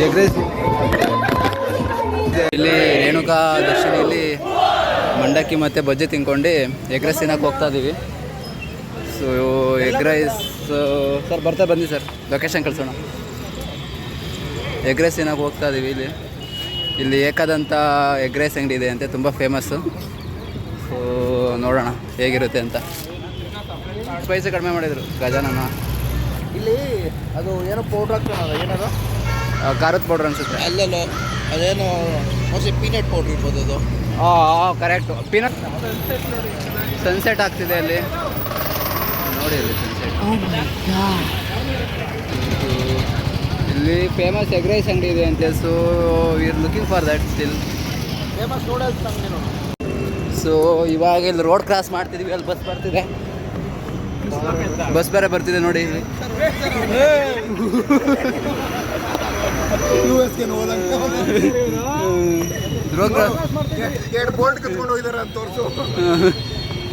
Egg rice ಇಲ್ಲಿ ರೇಣುಕಾ ದರ್ಶನಿಯಲ್ಲಿ ಮಂಡಕ್ಕಿ ಮತ್ತು ಬಜ್ಜಿ ತಿನ್ಕೊಂಡು ಎಗ್ ರೈಸ್ ತಿನ್ನಕ್ಕೆ ಹೋಗ್ತಾ ಇದ್ದೀವಿ. ಸೊ ಎಗ್ ರೈಸ್ ಸರ್ ಬರ್ತಾ ಬನ್ನಿ ಸರ್, ಲೊಕೇಶನ್ ಕಳಿಸೋಣ. ಎಗ್ ರೈಸ್ ತಿನ್ನಕ್ಕೆ ಹೋಗ್ತಾ ಇದ್ದೀವಿ. ಇಲ್ಲಿ ಏಕಾದಂಥ ಎಗ್ ರೈಸ್ ಅಂಗಡಿ ಇದೆ ಅಂತೆ, ತುಂಬ ಫೇಮಸ್ಸು. ಸೊ ನೋಡೋಣ ಹೇಗಿರುತ್ತೆ ಅಂತ. ಸ್ಪೈಸಿ ಕಡಿಮೆ ಮಾಡಿದರು ಗಜಾನನ. ಇಲ್ಲಿ ಅದು ಏನೋ ಪೌಡ್ರ್ ಹಾಕ್ತಾನಲ್ಲ, ಏನದು ಖಾರದ ಪೌಡ್ರ್ ಅನಿಸುತ್ತೆ. ಅಲ್ಲಲ್ಲ, ಅದೇನೋ ಮೋಸ್ಟ್ಲಿ ಪೀನಟ್ ಪೌಡ್ರ್ ಇರ್ಬೋದು ಅದು. ಕರೆಕ್ಟು. ಪೀನಟ್ ಸನ್ಸೆಟ್ ಆಗ್ತಿದೆ ಅಲ್ಲಿ, ನೋಡಿ ಅಲ್ಲಿ ಸನ್ಸೆಟ್. ಇಲ್ಲಿ ಫೇಮಸ್ ಎಗ್ ರೈಸ್ ಅಂಗಡಿ ಇದೆ ಅಂತೆ. So we are looking for that still famous noodles ಅಂಗಡಿ ನೋಡಿ. ಸೊ ಇವಾಗ ಇಲ್ಲಿ ರೋಡ್ ಕ್ರಾಸ್ ಮಾಡ್ತಿದ್ದೀವಿ, ಅಲ್ಲಿ ಬಸ್ ಬರ್ತಿದೆ. ಬಸ್ ಬೇರೆ ಬರ್ತಿದೆ ನೋಡಿ ಇಲ್ಲಿ.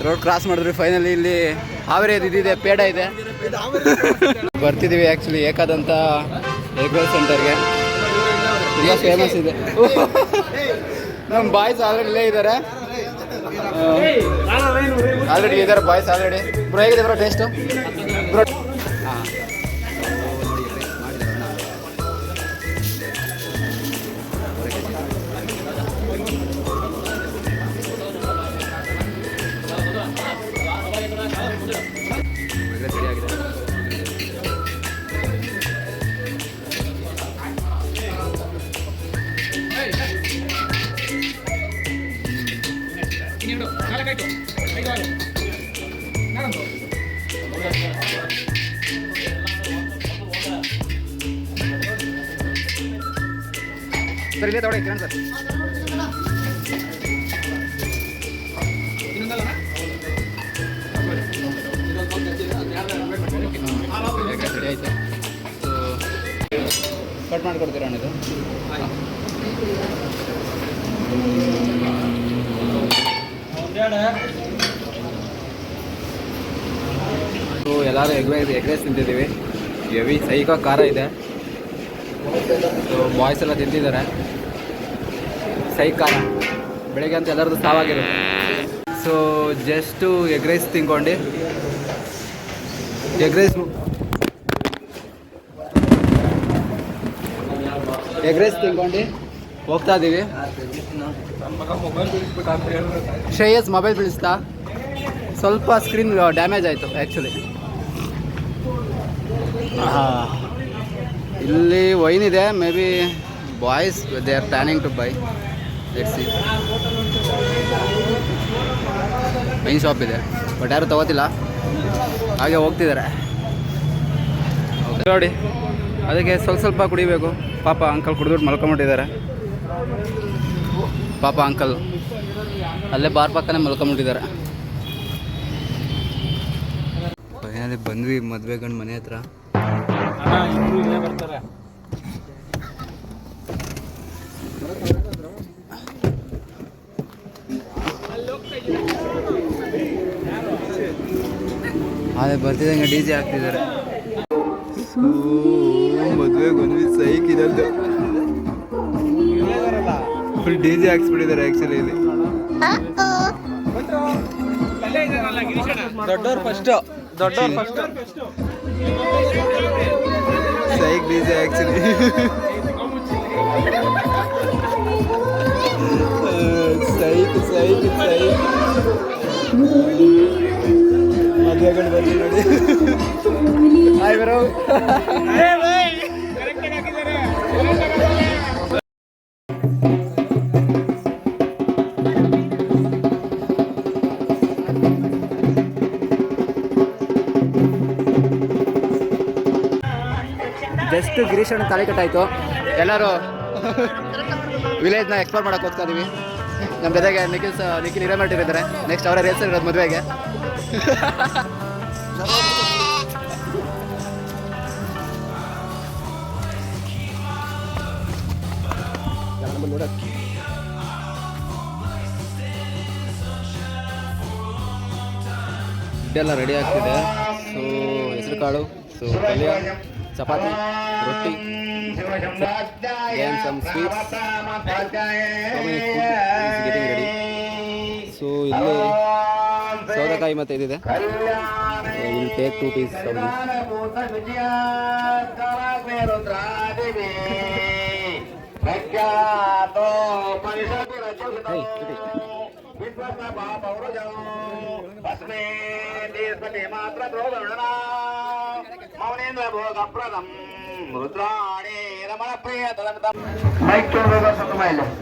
ರೋಡ್ ಕ್ರಾಸ್ ಮಾಡಿದ್ವಿ ಫೈನಲಿ. ಇಲ್ಲಿ ಹಾವೇರಿ ಇದಿದೆ, ಪೇಡ ಇದೆ. ಬರ್ತಿದ್ದೀವಿ ಆ್ಯಕ್ಚುಲಿ ಏಕಾದಂಥ ಎಗ್ ರೈಸ್ ಸೆಂಟರ್ಗೆ. ತುಂಬ ಫೇಮಸ್ ಇದೆ. ನಮ್ಮ ಬಾಯ್ಸ್ ಆಲ್ರೆಡಿ ಇಲ್ಲೇ ಇದ್ದಾರೆ, ಆಲ್ರೆಡಿ ಇದ್ದಾರೆ ಬಾಯ್ಸ್ ಆಲ್ರೆಡಿ. ಬ್ರೋ ಹೇಗಿದೆ ಬ್ರೋ ಟೇಸ್ಟು ಬ್ರೋ? ಹಾಂ ರೆಡಿ ಆಗಿದೆ. ಸರ್ ಇಲ್ಲೇ ತಗೊಳ್ಳಿ ಕಿರಣ್ ಸರ್. ರೆಡಿ ಆಯಿತು. ಸೊ ಕಟ್ ಮಾಡಿಕೊಡ್ತೀರಾ ಅಣ್ಣ ಇದು? ಸೊ ಎಲ್ಲರೂ ಎಗ್ ರೈಸ್ ತಿಂತಿದ್ದೀವಿ. ಹೆವಿ ಸೈಕ ಖಾರ ಇದೆ. ಸೊ ಬಾಯ್ಸ್ ಎಲ್ಲ ತಿಂತಿದ್ದಾರೆ. ಸೈಕ್ ಖಾರ ಬೆಳಗ್ಗೆ ಅಂತ ಎಲ್ಲರದ್ದು ಸಾವಾಗಿರುತ್ತೆ. ಸೊ ಜಸ್ಟು ಎಗ್ ರೈಸ್ ತಿನ್ಕೊಂಡು ಎಗ್ ರೈಸ್ ತಿನ್ಕೊಂಡು ಹೋಗ್ತಾ ಇದ್ದೀವಿ. ಶ್ರೇಯಸ್ ಮೊಬೈಲ್ ಬೀಳಿಸ್ತಾ, ಸ್ವಲ್ಪ ಸ್ಕ್ರೀನ್ ಡ್ಯಾಮೇಜ್ ಆಯಿತು ಆ್ಯಕ್ಚುಲಿ. ಇಲ್ಲಿ ವೈನ್ ಇದೆ, maybe boys they are planning to buy. Let's see. Wine shop ಇದೆ, ಬಟ್ ಯಾರು ತಗೋತಿಲ್ಲ, ಹಾಗೆ ಹೋಗ್ತಿದ್ದಾರೆ ನೋಡಿ. ಅದಕ್ಕೆ ಸ್ವಲ್ಪ ಕುಡಿಬೇಕು. ಪಾಪ ಅಂಕಲ್ ಕುಡಿದ್ಬಿಟ್ಟು ಮಲ್ಕೊಂಬಿಟ್ಟಿದ್ದಾರೆ. ಪಾಪ ಅಂಕಲ್ ಅಲ್ಲೇ ಬಾರ್ ಪಕ್ಕನೇ ಮಲ್ಕೊಂಬಿಟ್ಟಿದ್ದಾರೆ. ಫೈನಲಿ ಬಂದ್ವಿ ಮದುವೆ ಗಂಡು ಮನೆ ಹತ್ರ. ಅದೇ ಬರ್ತಿದ್ದಂಗೆ ಡಿ ಜೆ ಹಾಕ್ತಿದ್ದಾರೆ. ಮದುವೆಗೆ ಬಂದ್ವಿ, ಸೈಕ್ ಇದಂತ ಫುಲ್ ಡಿ ಜೆ ಹಾಕ್ಸ್ಬಿಟ್ಟಿದ್ದಾರೆ ಆ್ಯಕ್ಚುಲಿ ಇಲ್ಲಿ. ದೊಡ್ಡವ್ರು ಫಸ್ಟ್ ಸೈಕ್ ಡಿ ಜೆ ಆ್ಯಕ್ಚುಲಿ. ಸೈಕ್ ಮದುವೆಗಳು ಬಂದು ನೋಡಿ. ಹಾಯ್ ಬರೋ. ಜಸ್ಟ್ ಗಿರೀಶಣ್ಣ ತಾಳಿ ಕಟ್ಟಾಯಿತು. ಎಲ್ಲರೂ ವಿಲೇಜ್ನ ಎಕ್ಸ್ಪ್ಲೋರ್ ಮಾಡೋಕೆ ಹೋಗ್ತಾ ಇದೀವಿ. ನಮ್ಮ ಜೊತೆಗೆ ನಿಖಿಲ್ ಹಿರೇಮಠ ಇದ್ದಾರೆ. ನೆಕ್ಸ್ಟ್ ಅವರೇ ರೇಸ್ ಇರೋದು ಮದುವೆಗೆ. ಇದೆಲ್ಲ ರೆಡಿ ಆಗ್ತಿದೆ. ಸೊ ಹೆಸರು ಕಾಳು, ಸೊ ಪಲ್ಯ, ಚಪಾತಿ ರೊಟ್ಟಿ and some sweets. So many food is getting ready. So ಇಲ್ಲಿ ಸೌತೆಕಾಯಿ ಮತ್ತೆ ಇದಿದೆ. Will take 2 pieces of this. Hey,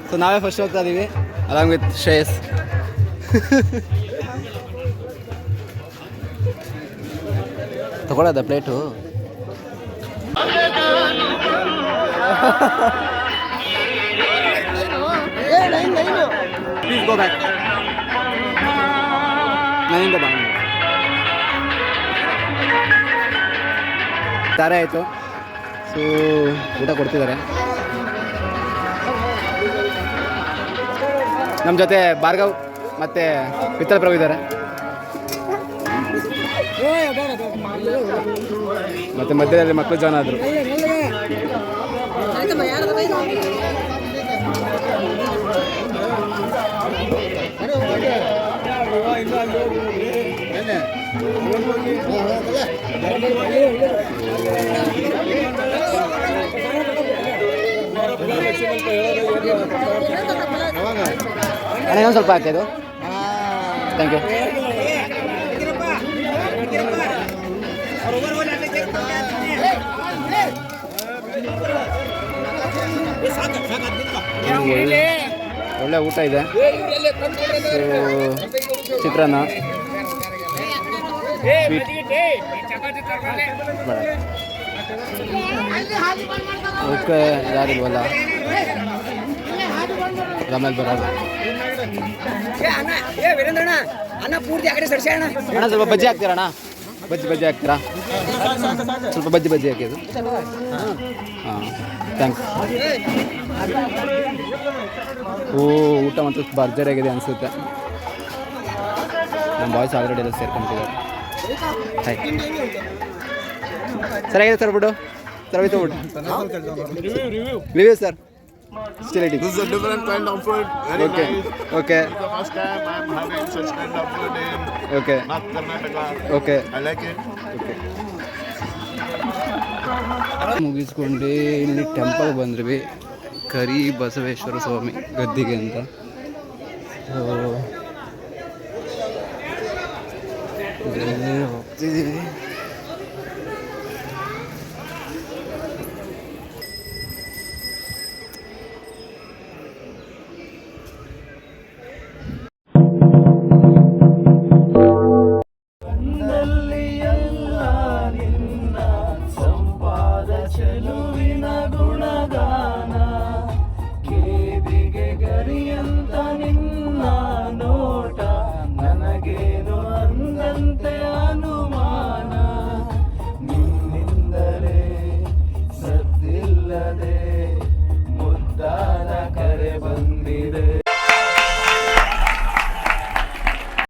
so ನಾವೇ ಫಸ್ಟ್ ಹೋಗ್ತಾ ಇದೀವಿ ಅಲಾಂಗ್ ವಿತ್ ಶ್ರೇಯಸ್. ತಗೊಳ್ಳೋದ ಪ್ಲೇಟು? Please go back. ನನ್ನಿಂದ ಬಾ. ತಾರೆ ಆಯಿತು. ಸೊ ಊಟ ಕೊಡ್ತಿದ್ದಾರೆ. ನಮ್ಮ ಜೊತೆ ಭಾರ್ಗವ್ ಮತ್ತು ಪಿತ್ತಲ್ ಪ್ರಭು ಇದ್ದಾರೆ. ಮತ್ತು ಮಧ್ಯದಲ್ಲಿ ಮಕ್ಕಳು ಜಾಯ್ನ್ ಆದರು. ಅಣ್ಣ ಇನ್ನೊಂದು ಸ್ವಲ್ಪ ಹಾಕಿದ್ದು. Thank you. ಒಳ್ಳೆ ಊಟ ಇದೆ. ಚಿತ್ರಾನ್ನ, ಓಕೆ ಯಾರಿಲ್ವಲ್ಲ ಆಮೇಲೆ ಬರೋದು. ಅಣ್ಣ ಸ್ವಲ್ಪ ಬಜ್ಜಿ ಹಾಕ್ತೀರಾ ಅಣ್ಣ? ಬಜ್ಜಿ ಹಾಕ್ತೀರಾ? ಸ್ವಲ್ಪ ಬಜ್ಜಿ ಹಾಕಿದ್ದು. ಹಾಂ ಥ್ಯಾಂಕ್ಸ್. ಓ ಊಟ ಮತ್ತು ಭರ್ಜರಿಯಾಗಿದೆ ಅನಿಸುತ್ತೆ. ನಮ್ಮ ಬಾಯ್ಸ್ ಆಲ್ರೆಡಿ ಎಲ್ಲ ಸೇರ್ಕೊಂತಿದ್ದಾರೆ. ಹಾಯ್ ಸರಿಯಾಗಿದೆ ಸರ್ ಬಿಡು. ಸರ್ ಹೋಯ್ತು ಬಿಡು. Review sir. Still eating. This is a different kind of food. Very Okay. nice. Okay. This is the first time I'm having such kind of food in Okay. North Karnataka. Okay. I like it. ಮುಗಿಸ್ಕೊಂಡು ಇಲ್ಲಿ temple ಬಂದ್ವಿ. ಕರಿ ಬಸವೇಶ್ವರ ಸ್ವಾಮಿ ಗದ್ದಿಗೆ ಅಂತ. ಹೋಗ್ತಿದ್ದೀವಿ.